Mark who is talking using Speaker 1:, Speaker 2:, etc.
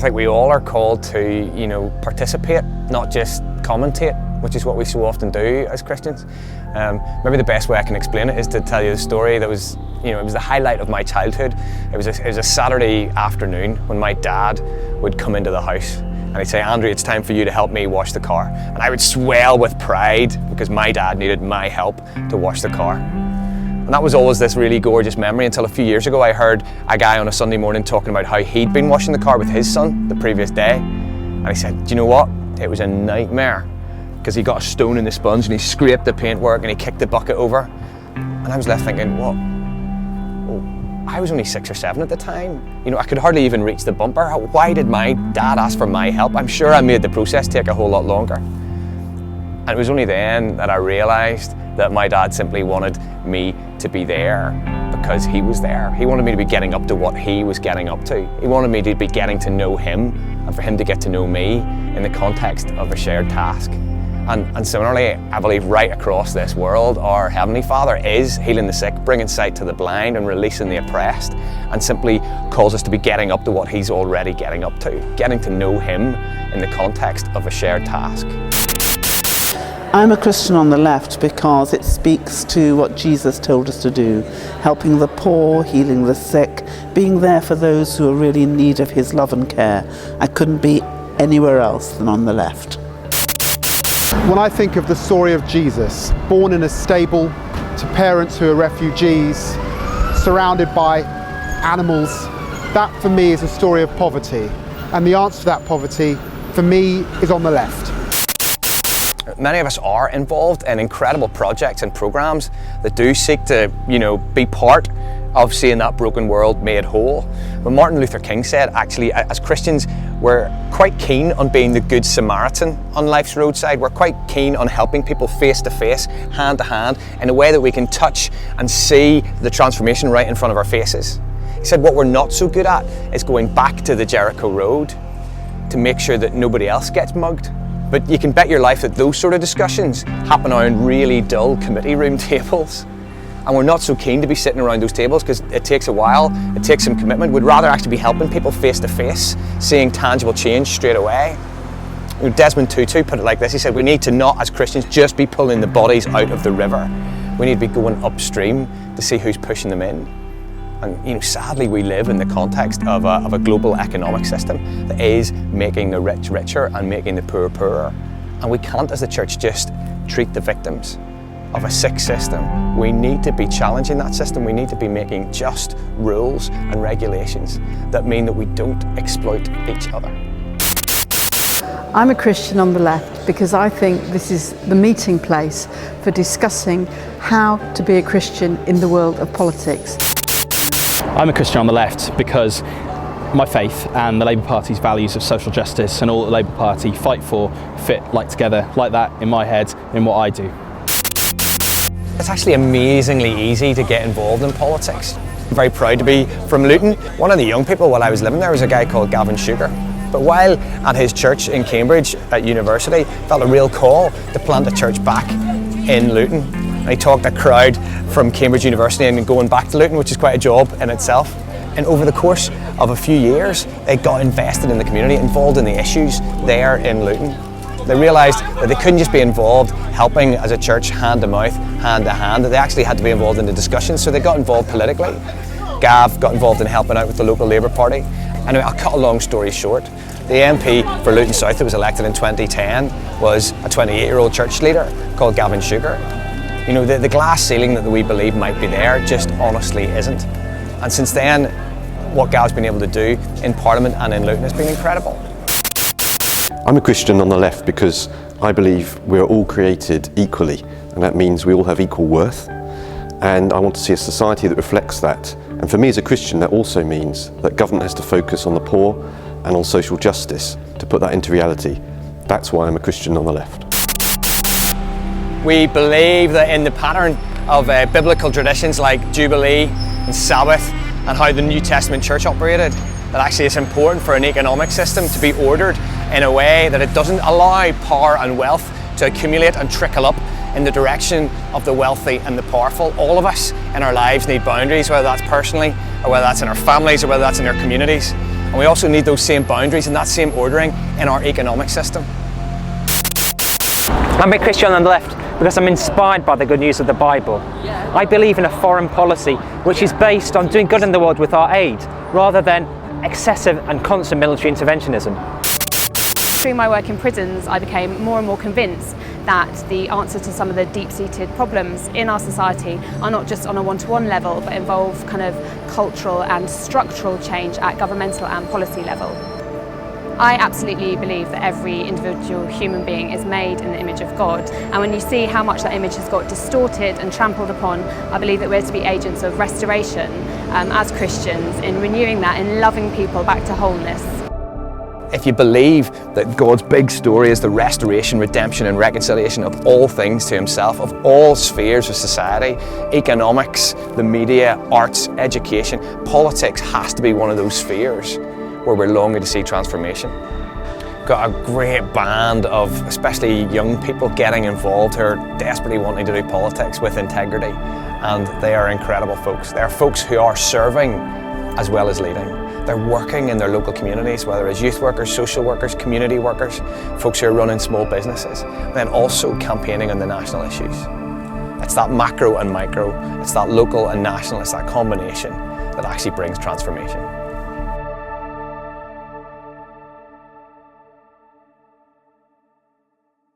Speaker 1: think we all are called to, participate, not just commentate, which is what we so often do as Christians. Maybe the best way I can explain it is to tell you the story that was, it was the highlight of my childhood. It was a Saturday afternoon when my dad would come into the house and he'd say, "Andrew, it's time for you to help me wash the car." And I would swell with pride because my dad needed my help to wash the car. And that was always this really gorgeous memory until a few years ago I heard a guy on a Sunday morning talking about how he'd been washing the car with his son the previous day. And he said, "Do you know what? It was a nightmare because he got a stone in the sponge and he scraped the paintwork and he kicked the bucket over." And I was left thinking, what? I was only 6 or 7 at the time. I could hardly even reach the bumper. Why did my dad ask for my help? I'm sure I made the process take a whole lot longer. And it was only then that I realised that my dad simply wanted me to be there because he was there. He wanted me to be getting up to what he was getting up to. He wanted me to be getting to know him and for him to get to know me in the context of a shared task. And similarly, I believe right across this world, our Heavenly Father is healing the sick, bringing sight to the blind and releasing the oppressed, and simply calls us to be getting up to what He's already getting up to, getting to know Him in the context of a shared task.
Speaker 2: I'm a Christian on the left because it speaks to what Jesus told us to do, helping the poor, healing the sick, being there for those who are really in need of His love and care. I couldn't be anywhere else than on the left.
Speaker 3: When I think of the story of Jesus, born in a stable to parents who are refugees, surrounded by animals, that for me is a story of poverty. And the answer to that poverty, for me, is on the left.
Speaker 1: Many of us are involved in incredible projects and programs that do seek to, be part of seeing that broken world made whole. But Martin Luther King said, actually, as Christians, we're quite keen on being the good Samaritan on life's roadside. We're quite keen on helping people face to face, hand to hand, in a way that we can touch and see the transformation right in front of our faces. He said what we're not so good at is going back to the Jericho Road to make sure that nobody else gets mugged. But you can bet your life that those sort of discussions happen around really dull committee room tables. And we're not so keen to be sitting around those tables because it takes a while, it takes some commitment. We'd rather actually be helping people face to face, seeing tangible change straight away. Desmond Tutu put it like this, he said, we need to not, as Christians, just be pulling the bodies out of the river. We need to be going upstream to see who's pushing them in. And sadly we live in the context of a global economic system that is making the rich richer and making the poor poorer. And we can't as the church just treat the victims of a sick system. We need to be challenging that system. We need to be making just rules and regulations that mean that we don't exploit each other.
Speaker 4: I'm a Christian on the left because I think this is the meeting place for discussing how to be a Christian in the world of politics.
Speaker 5: I'm a Christian on the left because my faith and the Labour Party's values of social justice and all that the Labour Party fight for fit like together like that in my head in what I do.
Speaker 1: It's actually amazingly easy to get involved in politics. I'm very proud to be from Luton. One of the young people while I was living there was a guy called Gavin Sugar. But while at his church in Cambridge at university, felt a real call to plant a church back in Luton. And he talked a crowd from Cambridge University and going back to Luton, which is quite a job in itself. And over the course of a few years, they got invested in the community, involved in the issues there in Luton. They realised that they couldn't just be involved helping as a church hand to mouth, hand to hand, that they actually had to be involved in the discussions, so they got involved politically. Gav got involved in helping out with the local Labour Party. Anyway, I'll cut a long story short. The MP for Luton South that was elected in 2010 was a 28-year-old church leader called Gavin Sugar. The glass ceiling that we believe might be there just honestly isn't. And since then, what Gav's been able to do in Parliament and in Luton has been incredible.
Speaker 6: I'm a Christian on the left because I believe we're all created equally, and that means we all have equal worth. And I want to see a society that reflects that. And for me as a Christian, that also means that government has to focus on the poor and on social justice to put that into reality. That's why I'm a Christian on the left.
Speaker 1: We believe that in the pattern of biblical traditions like Jubilee and Sabbath and how the New Testament church operated, that actually it's important for an economic system to be ordered in a way that it doesn't allow power and wealth to accumulate and trickle up in the direction of the wealthy and the powerful. All of us in our lives need boundaries, whether that's personally or whether that's in our families or whether that's in our communities. And we also need those same boundaries and that same ordering in our economic system.
Speaker 7: I'm a Christian on the left because I'm inspired by the good news of the Bible. I believe in a foreign policy which is based on doing good in the world with our aid, rather than excessive and constant military interventionism.
Speaker 8: Through my work in prisons, I became more and more convinced that the answer to some of the deep-seated problems in our society are not just on a one-to-one level, but involve kind of cultural and structural change at governmental and policy level. I absolutely believe that every individual human being is made in the image of God, and when you see how much that image has got distorted and trampled upon, I believe that we're to be agents of restoration as Christians in renewing that, in loving people back to wholeness.
Speaker 1: If you believe that God's big story is the restoration, redemption and reconciliation of all things to himself, of all spheres of society, economics, the media, arts, education, politics has to be one of those spheres where we're longing to see transformation. Got a great band of especially young people getting involved who are desperately wanting to do politics with integrity, and they are incredible folks. They're folks who are serving as well as leading. They're working in their local communities, whether it's youth workers, social workers, community workers, folks who are running small businesses, and then also campaigning on the national issues. It's that macro and micro, it's that local and national, it's that combination that actually brings transformation.